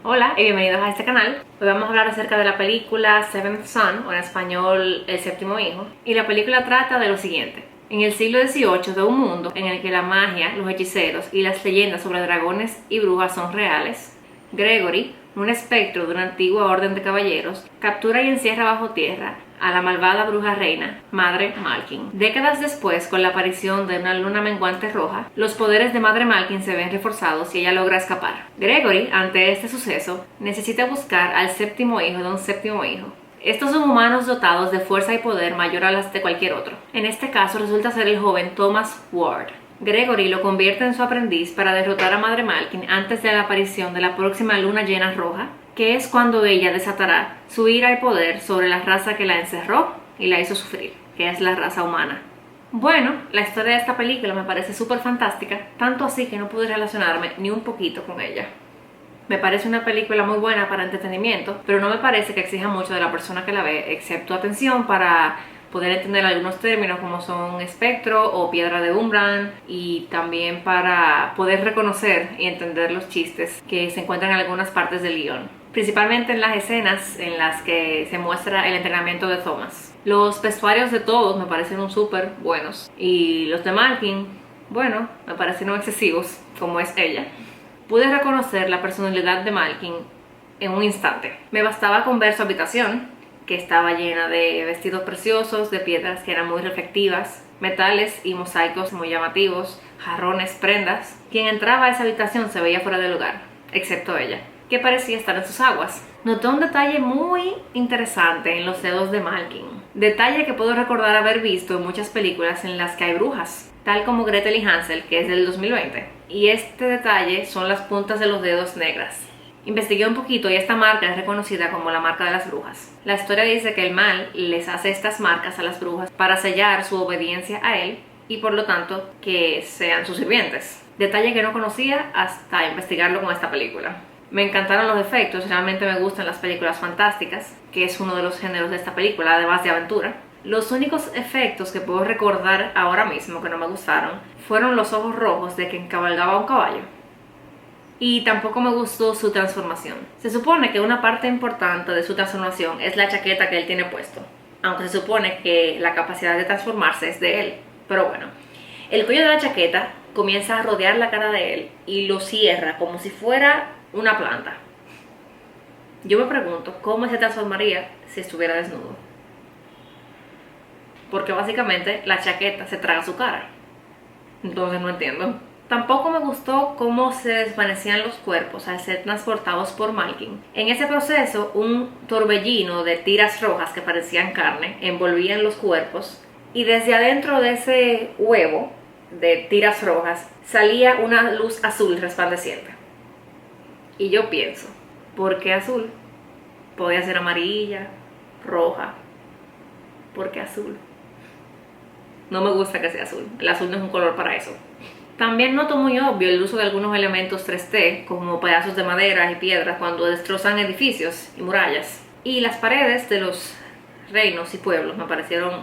Hola y bienvenidos a este canal. Hoy vamos a hablar acerca de la película Seventh Son, o en español El Séptimo Hijo. Y la película trata de lo siguiente. En el siglo XVIII, de un mundo en el que la magia, los hechiceros y las leyendas sobre dragones y brujas son reales, Gregory, un espectro de una antigua orden de caballeros, captura y encierra bajo tierra a la malvada bruja reina, Madre Malkin. Décadas después, con la aparición de una luna menguante roja, los poderes de Madre Malkin se ven reforzados y ella logra escapar. Gregory, ante este suceso, necesita buscar al séptimo hijo de un séptimo hijo. Estos son humanos dotados de fuerza y poder mayor a las de cualquier otro. En este caso resulta ser el joven Thomas Ward. Gregory lo convierte en su aprendiz para derrotar a Madre Malkin antes de la aparición de la próxima luna llena roja, que es cuando ella desatará su ira y poder sobre la raza que la encerró y la hizo sufrir, que es la raza humana. Bueno, la historia de esta película me parece súper fantástica, tanto así que no pude relacionarme ni un poquito con ella. Me parece una película muy buena para entretenimiento, pero no me parece que exija mucho de la persona que la ve, excepto atención para poder entender algunos términos como son espectro o piedra de Umbran, y también para poder reconocer y entender los chistes que se encuentran en algunas partes del guión, principalmente en las escenas en las que se muestra el entrenamiento de Thomas. Los vestuarios de todos me parecieron súper buenos, y los de Malkin, bueno, me parecieron excesivos, como es ella. Pude reconocer la personalidad de Malkin en un instante. Me bastaba con ver su habitación, que estaba llena de vestidos preciosos, de piedras que eran muy reflectivas, metales y mosaicos muy llamativos, jarrones, prendas. Quien entraba a esa habitación se veía fuera de lugar, excepto ella, que parecía estar en sus aguas. Noté un detalle muy interesante en los dedos de Malkin, detalle que puedo recordar haber visto en muchas películas en las que hay brujas, tal como Gretel y Hansel, que es del 2020. Y este detalle son las puntas de los dedos negras. Investigué un poquito y esta marca es reconocida como la marca de las brujas. La historia dice que el mal les hace estas marcas a las brujas para sellar su obediencia a él y por lo tanto que sean sus sirvientes. Detalle que no conocía hasta investigarlo con esta película. Me encantaron los efectos, realmente me gustan las películas fantásticas, que es uno de los géneros de esta película, además de aventura. Los únicos efectos que puedo recordar ahora mismo que no me gustaron fueron los ojos rojos de quien cabalgaba un caballo. Y tampoco me gustó su transformación. Se supone que una parte importante de su transformación es la chaqueta que él tiene puesto, aunque se supone que la capacidad de transformarse es de él. Pero bueno, el cuello de la chaqueta comienza a rodear la cara de él y lo cierra como si fuera una planta. Yo me pregunto cómo se transformaría si estuviera desnudo, porque básicamente la chaqueta se traga su cara. Entonces no entiendo. Tampoco me gustó cómo se desvanecían los cuerpos al ser transportados por Malkin. En ese proceso, un torbellino de tiras rojas que parecían carne envolvían los cuerpos, y desde adentro de ese huevo de tiras rojas salía una luz azul resplandeciente. Y yo pienso, ¿por qué azul? Podía ser amarilla, roja. ¿Por qué azul? No me gusta que sea azul. El azul no es un color para eso. También noto muy obvio el uso de algunos elementos 3D, como pedazos de madera y piedras cuando destrozan edificios y murallas. Y las paredes de los reinos y pueblos me parecieron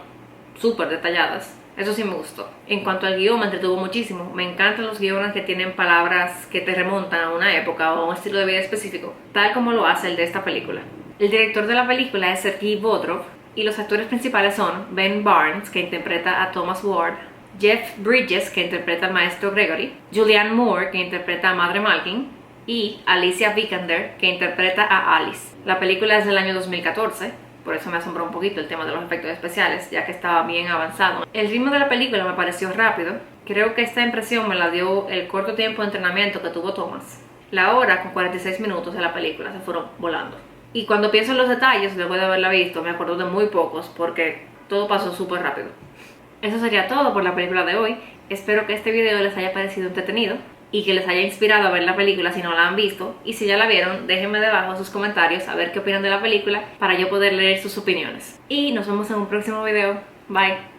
súper detalladas. Eso sí me gustó. En cuanto al guión, me entretuvo muchísimo. Me encantan los guiones que tienen palabras que te remontan a una época o a un estilo de vida específico, tal como lo hace el de esta película. El director de la película es Sergei Bodrov, y los actores principales son Ben Barnes, que interpreta a Thomas Ward, Jeff Bridges, que interpreta al maestro Gregory, Julianne Moore, que interpreta a Madre Malkin, y Alicia Vikander, que interpreta a Alice. La película es del año 2014, por eso me asombró un poquito el tema de los efectos especiales, ya que estaba bien avanzado. El ritmo de la película me pareció rápido. Creo que esta impresión me la dio el corto tiempo de entrenamiento que tuvo Thomas. La hora con 46 minutos de la película se fueron volando. Y cuando pienso en los detalles, luego de haberla visto, me acuerdo de muy pocos porque todo pasó súper rápido. Eso sería todo por la película de hoy. Espero que este video les haya parecido entretenido y que les haya inspirado a ver la película si no la han visto. Y si ya la vieron, déjenme debajo sus comentarios a ver qué opinan de la película para yo poder leer sus opiniones. Y nos vemos en un próximo video. Bye.